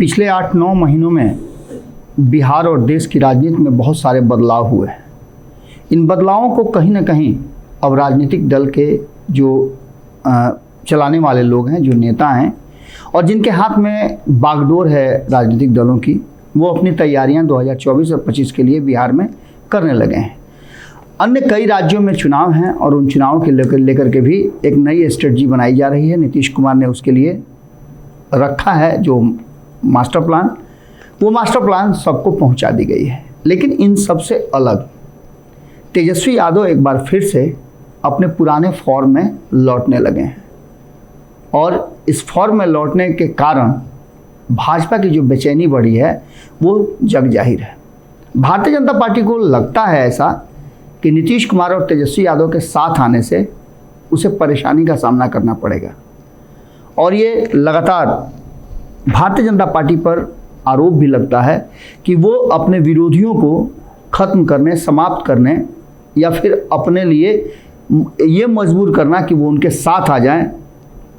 पिछले 8-9 महीनों में बिहार और देश की राजनीति में बहुत सारे बदलाव हुए हैं। इन बदलावों को कहीं ना कहीं अब राजनीतिक दल के जो चलाने वाले लोग हैं, जो नेता हैं और जिनके हाथ में बागडोर है राजनीतिक दलों की, वो अपनी तैयारियां 2024 और 25 के लिए बिहार में करने लगे हैं। अन्य कई राज्यों में चुनाव हैं और उन चुनावों के लेकर के भी एक नई स्ट्रेटजी बनाई जा रही है। नीतीश कुमार ने उसके लिए रखा है जो मास्टर प्लान, वो मास्टर प्लान सबको पहुंचा दी गई है। लेकिन इन सबसे अलग तेजस्वी यादव एक बार फिर से अपने पुराने फॉर्म में लौटने लगे हैं और इस फॉर्म में लौटने के कारण भाजपा की जो बेचैनी बढ़ी है वो जग जाहिर है। भारतीय जनता पार्टी को लगता है ऐसा कि नीतीश कुमार और तेजस्वी यादव के साथ आने से उसे परेशानी का सामना करना पड़ेगा और ये लगातार भारतीय जनता पार्टी पर आरोप भी लगता है कि वो अपने विरोधियों को ख़त्म करने, समाप्त करने या फिर अपने लिए ये मजबूर करना कि वो उनके साथ आ जाएं,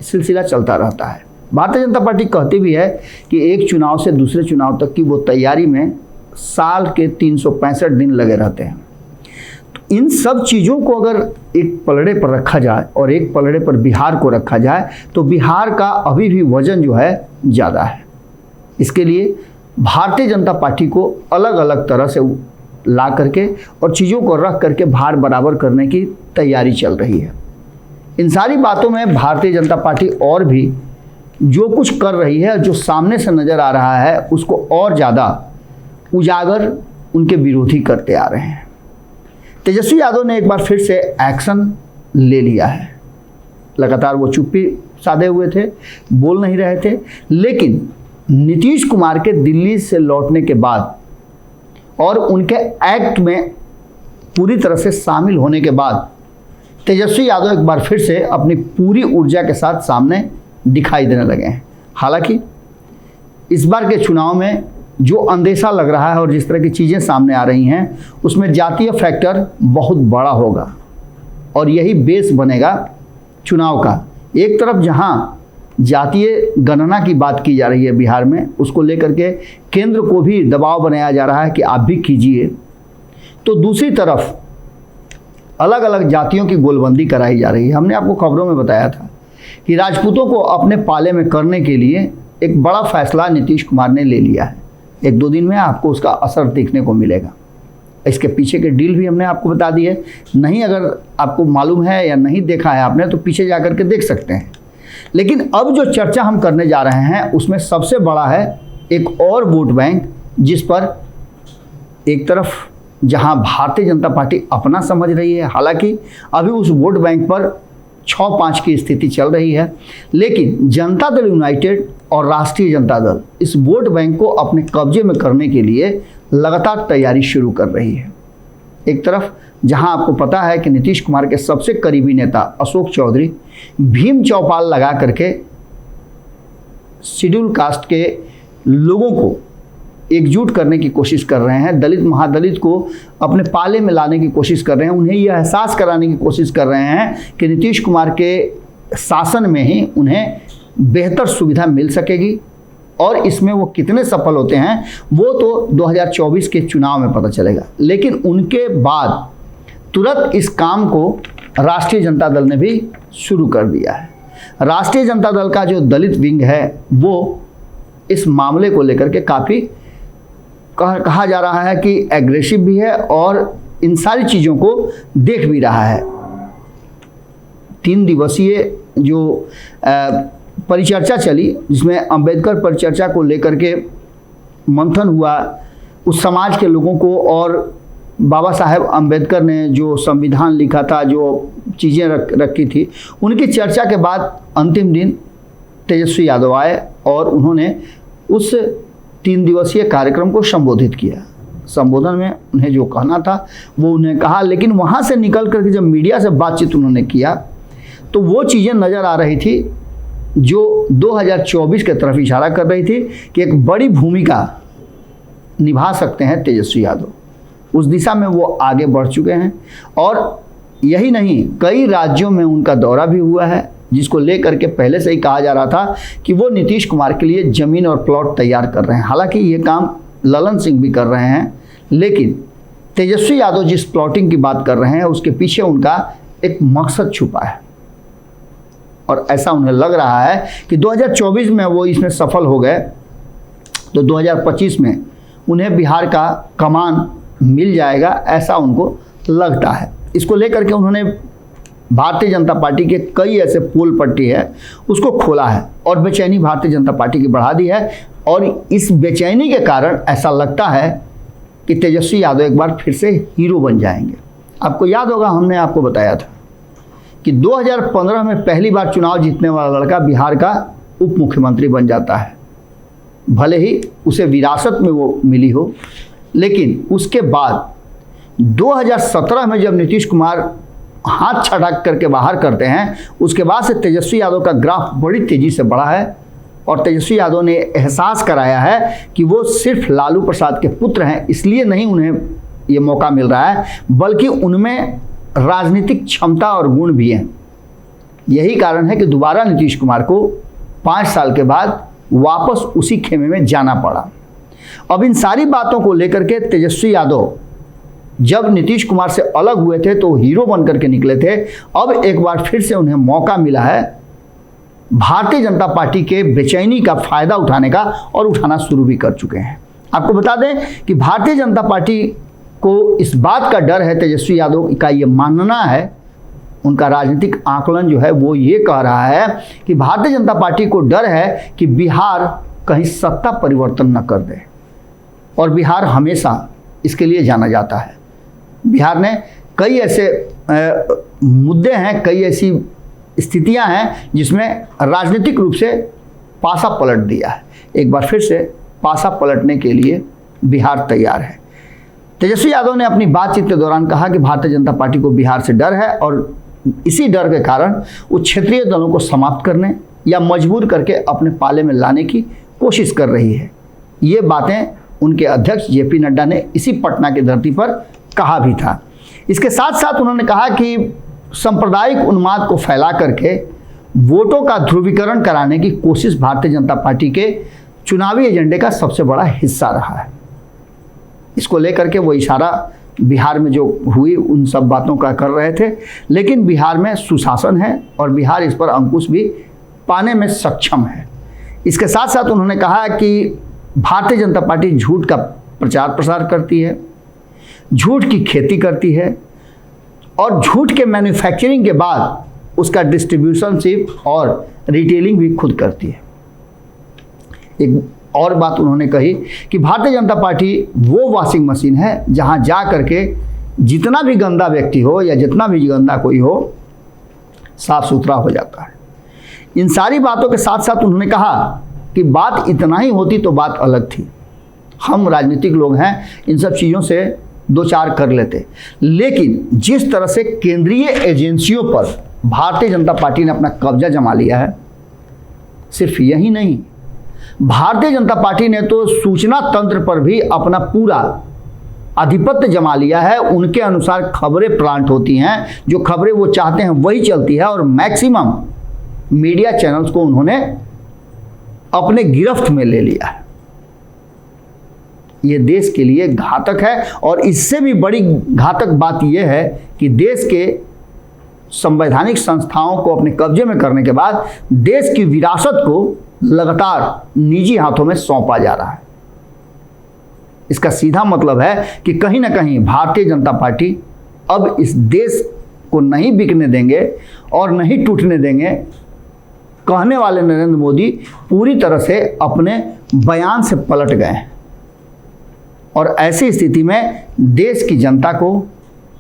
सिलसिला चलता रहता है। भारतीय जनता पार्टी कहती भी है कि एक चुनाव से दूसरे चुनाव तक की वो तैयारी में साल के 365 दिन लगे रहते हैं। तो इन सब चीज़ों को अगर एक पलड़े पर रखा जाए और एक पलड़े पर बिहार को रखा जाए तो बिहार का अभी भी वजन जो है ज़्यादा है। इसके लिए भारतीय जनता पार्टी को अलग अलग तरह से ला करके और चीज़ों को रख करके भार बराबर करने की तैयारी चल रही है। इन सारी बातों में भारतीय जनता पार्टी और भी जो कुछ कर रही है, जो सामने से नज़र आ रहा है, उसको और ज़्यादा उजागर उनके विरोधी करते आ रहे हैं। तेजस्वी यादव ने एक बार फिर से एक्शन ले लिया है। लगातार वो चुप्पी साधे हुए थे, बोल नहीं रहे थे, लेकिन नीतीश कुमार के दिल्ली से लौटने के बाद और उनके एक्ट में पूरी तरह से शामिल होने के बाद तेजस्वी यादव एक बार फिर से अपनी पूरी ऊर्जा के साथ सामने दिखाई देने लगे हैं। हालांकि इस बार के चुनाव में जो अंदेशा लग रहा है और जिस तरह की चीज़ें सामने आ रही हैं उसमें जातीय फैक्टर बहुत बड़ा होगा और यही बेस बनेगा चुनाव का। एक तरफ जहां जातीय गणना की बात की जा रही है बिहार में, उसको लेकर के केंद्र को भी दबाव बनाया जा रहा है कि आप भी कीजिए, तो दूसरी तरफ अलग अलग जातियों की गोलबंदी कराई जा रही है। हमने आपको खबरों में बताया था कि राजपूतों को अपने पाले में करने के लिए एक बड़ा फैसला नीतीश कुमार ने ले लिया है। 1-2 दिन में आपको उसका असर देखने को मिलेगा। इसके पीछे के डील भी हमने आपको बता दी है। नहीं, अगर आपको मालूम है या नहीं देखा है आपने तो पीछे जा कर के देख सकते हैं। लेकिन अब जो चर्चा हम करने जा रहे हैं उसमें सबसे बड़ा है एक और वोट बैंक, जिस पर एक तरफ जहां भारतीय जनता पार्टी अपना समझ रही है, हालांकि अभी उस वोट बैंक पर 6-5 की स्थिति चल रही है, लेकिन जनता दल यूनाइटेड और राष्ट्रीय जनता दल इस वोट बैंक को अपने कब्जे में करने के लिए लगातार तैयारी शुरू कर रही है। एक तरफ जहां आपको पता है कि नीतीश कुमार के सबसे करीबी नेता अशोक चौधरी भीम चौपाल लगा करके शेड्यूल कास्ट के लोगों को एकजुट करने की कोशिश कर रहे हैं, दलित महादलित को अपने पाले में लाने की कोशिश कर रहे हैं, उन्हें यह एहसास कराने की कोशिश कर रहे हैं कि नीतीश कुमार के शासन में ही उन्हें बेहतर सुविधा मिल सकेगी और इसमें वो कितने सफल होते हैं वो तो 2024 के चुनाव में पता चलेगा। लेकिन उनके बाद तुरंत इस काम को राष्ट्रीय जनता दल ने भी शुरू कर दिया है। राष्ट्रीय जनता दल का जो दलित विंग है वो इस मामले को लेकर के काफ़ी कहा जा रहा है कि एग्रेसिव भी है और इन सारी चीज़ों को देख भी रहा है। 3 दिवसीय जो परिचर्चा चली, जिसमें अंबेडकर परिचर्चा को लेकर के मंथन हुआ, उस समाज के लोगों को और बाबा साहेब अंबेडकर ने जो संविधान लिखा था, जो चीज़ें रखी थी, उनकी चर्चा के बाद अंतिम दिन तेजस्वी यादव आए और उन्होंने उस 3 दिवसीय कार्यक्रम को संबोधित किया। संबोधन में उन्हें जो कहना था वो उन्हें कहा, लेकिन वहाँ से निकल करके जब मीडिया से बातचीत उन्होंने किया तो वो चीज़ें नज़र आ रही थी जो 2024 की तरफ इशारा कर रही थी कि एक बड़ी भूमिका निभा सकते हैं तेजस्वी यादव। उस दिशा में वो आगे बढ़ चुके हैं और यही नहीं, कई राज्यों में उनका दौरा भी हुआ है। जिसको लेकर के पहले से ही कहा जा रहा था कि वो नीतीश कुमार के लिए ज़मीन और प्लॉट तैयार कर रहे हैं। हालांकि ये काम ललन सिंह भी कर रहे हैं, लेकिन तेजस्वी यादव जिस प्लॉटिंग की बात कर रहे हैं उसके पीछे उनका एक मकसद छुपा है, और ऐसा उन्हें लग रहा है कि 2024 में वो इसमें सफल हो गए तो 2025 में उन्हें बिहार का कमान मिल जाएगा, ऐसा उनको लगता है। इसको लेकर के उन्होंने भारतीय जनता पार्टी के कई ऐसे पोल पट्टी है उसको खोला है और बेचैनी भारतीय जनता पार्टी की बढ़ा दी है, और इस बेचैनी के कारण ऐसा लगता है कि तेजस्वी यादव एक बार फिर से हीरो बन जाएंगे। आपको याद होगा, हमने आपको बताया था कि 2015 में पहली बार चुनाव जीतने वाला लड़का बिहार का उप मुख्यमंत्री बन जाता है। भले ही उसे विरासत में वो मिली हो, लेकिन उसके बाद 2017 में जब नीतीश कुमार हाथ छटक करके बाहर करते हैं, उसके बाद से तेजस्वी यादव का ग्राफ बड़ी तेज़ी से बढ़ा है, और तेजस्वी यादव ने एहसास कराया है कि वो सिर्फ लालू प्रसाद के पुत्र हैं, इसलिए नहीं उन्हें ये मौका मिल रहा है, बल्कि उनमें राजनीतिक क्षमता और गुण भी हैं। यही कारण है कि दोबारा नीतीश कुमार को 5 साल के बाद वापस उसी खेमे में जाना पड़ा। अब इन सारी बातों को लेकर के तेजस्वी यादव जब नीतीश कुमार से अलग हुए थे तो हीरो बन करके निकले थे, अब एक बार फिर से उन्हें मौका मिला है भारतीय जनता पार्टी के बेचैनी का फायदा उठाने का, और उठाना शुरू भी कर चुके हैं। आपको बता दें कि भारतीय जनता पार्टी को इस बात का डर है, तेजस्वी यादव का ये मानना है, उनका राजनीतिक आकलन जो है वो ये कह रहा है कि भारतीय जनता पार्टी को डर है कि बिहार कहीं सत्ता परिवर्तन न कर दे, और बिहार हमेशा इसके लिए जाना जाता है। बिहार ने कई ऐसे मुद्दे हैं, कई ऐसी स्थितियां हैं जिसमें राजनीतिक रूप से पासा पलट दिया है। एक बार फिर से पासा पलटने के लिए बिहार तैयार है। तेजस्वी यादव ने अपनी बातचीत के दौरान कहा कि भारतीय जनता पार्टी को बिहार से डर है, और इसी डर के कारण वो क्षेत्रीय दलों को समाप्त करने या मजबूर करके अपने पाले में लाने की कोशिश कर रही है। ये बातें उनके अध्यक्ष जेपी नड्डा ने इसी पटना की धरती पर कहा भी था। इसके साथ साथ उन्होंने कहा कि सांप्रदायिक उन्माद को फैला करके वोटों का ध्रुवीकरण कराने की कोशिश भारतीय जनता पार्टी के चुनावी एजेंडे का सबसे बड़ा हिस्सा रहा है। इसको लेकर के वो इशारा बिहार में जो हुई उन सब बातों का कर रहे थे, लेकिन बिहार में सुशासन है और बिहार इस पर अंकुश भी पाने में सक्षम है। इसके साथ साथ उन्होंने कहा कि भारतीय जनता पार्टी झूठ का प्रचार प्रसार करती है, झूठ की खेती करती है, और झूठ के मैन्युफैक्चरिंग के बाद उसका डिस्ट्रीब्यूशनशिप और रिटेलिंग भी खुद करती है। एक और बात उन्होंने कही कि भारतीय जनता पार्टी वो वॉशिंग मशीन है जहां जा करके जितना भी गंदा व्यक्ति हो या जितना भी गंदा कोई हो, साफ सुथरा हो जाता है। इन सारी बातों के साथ साथ उन्होंने कहा कि बात इतना ही होती तो बात अलग थी, हम राजनीतिक लोग हैं, इन सब चीज़ों से दो चार कर लेते, लेकिन जिस तरह से केंद्रीय एजेंसियों पर भारतीय जनता पार्टी ने अपना कब्जा जमा लिया है, सिर्फ यही नहीं, भारतीय जनता पार्टी ने तो सूचना तंत्र पर भी अपना पूरा आधिपत्य जमा लिया है। उनके अनुसार खबरें प्लांट होती हैं, जो खबरें वो चाहते हैं वही चलती है, और मैक्सिमम मीडिया चैनल्स को उन्होंने अपने गिरफ्त में ले लिया है। ये देश के लिए घातक है, और इससे भी बड़ी घातक बात यह है कि देश के संवैधानिक संस्थाओं को अपने कब्जे में करने के बाद देश की विरासत को लगातार निजी हाथों में सौंपा जा रहा है। इसका सीधा मतलब है कि कहीं ना कहीं भारतीय जनता पार्टी अब इस देश को नहीं बिकने देंगे और नहीं टूटने देंगे। कहने वाले नरेंद्र मोदी पूरी तरह से अपने बयान से पलट गए हैं, और ऐसी स्थिति में देश की जनता को,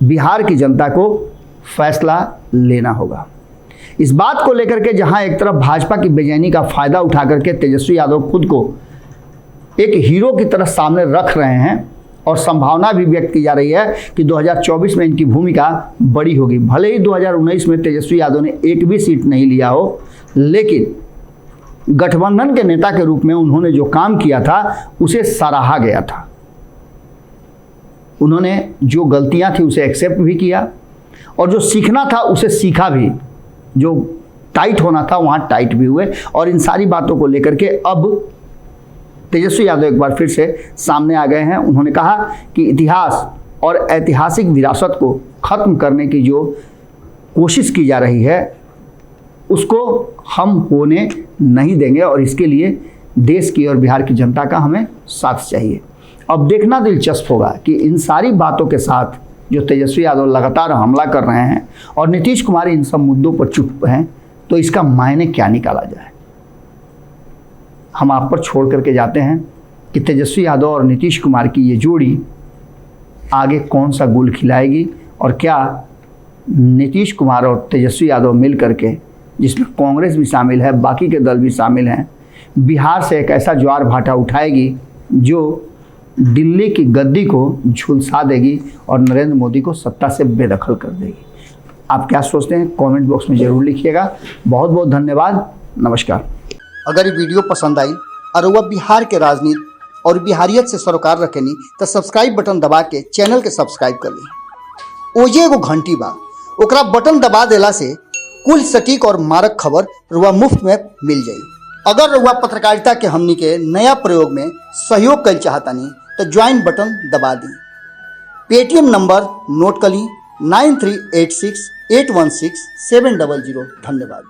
बिहार की जनता को फैसला लेना होगा। इस बात को लेकर के जहां एक तरफ भाजपा की बेचैनी का फायदा उठा करके तेजस्वी यादव खुद को एक हीरो की तरह सामने रख रहे हैं, और संभावना भी व्यक्त की जा रही है कि 2024 में इनकी भूमिका बड़ी होगी। भले ही 2019 में तेजस्वी यादव ने एक भी सीट नहीं लिया हो, लेकिन गठबंधन के नेता के रूप में उन्होंने जो काम किया था उसे सराहा गया था। उन्होंने जो गलतियां थी उसे एक्सेप्ट भी किया, और जो सीखना था उसे सीखा भी। जो टाइट होना था वहाँ टाइट भी हुए। और इन सारी बातों को लेकर के अब तेजस्वी यादव एक बार फिर से सामने आ गए हैं। उन्होंने कहा कि इतिहास और ऐतिहासिक विरासत को ख़त्म करने की जो कोशिश की जा रही है उसको हम होने नहीं देंगे और इसके लिए देश की और बिहार की जनता का हमें साथ चाहिए। अब देखना दिलचस्प होगा कि इन सारी बातों के साथ जो तेजस्वी यादव लगातार हमला कर रहे हैं और नीतीश कुमार इन सब मुद्दों पर चुप हैं, तो इसका मायने क्या निकाला जाए। हम आप पर छोड़ करके जाते हैं कि तेजस्वी यादव और नीतीश कुमार की ये जोड़ी आगे कौन सा गुल खिलाएगी और क्या नीतीश कुमार और तेजस्वी यादव मिल करके, जिसमें कांग्रेस भी शामिल है, बाकी के दल भी शामिल हैं, बिहार से एक ऐसा ज्वार भाटा उठाएगी जो दिल्ली की गद्दी को झुलसा देगी और नरेंद्र मोदी को सत्ता से बेदखल कर देगी। आप क्या सोचते हैं कमेंट बॉक्स में ज़रूर लिखिएगा। बहुत बहुत धन्यवाद। नमस्कार। अगर ये वीडियो पसंद आई और वह बिहार के राजनीति और बिहारियत से सरोकार रखेनी तो सब्सक्राइब बटन दबा के चैनल के सब्सक्राइब कर ली। ओजे एगो घंटी बा, ओकरा बटन दबा देला से कुल सटीक और मारक खबर रुआ मुफ्त में मिल जाई। अगर रुआ पत्रकारिता के हमनी के नया प्रयोग में सहयोग कर चाहतानी तो ज्वाइन बटन दबा दी। पेटीएम नंबर नोट कर ली 9386816700। धन्यवाद।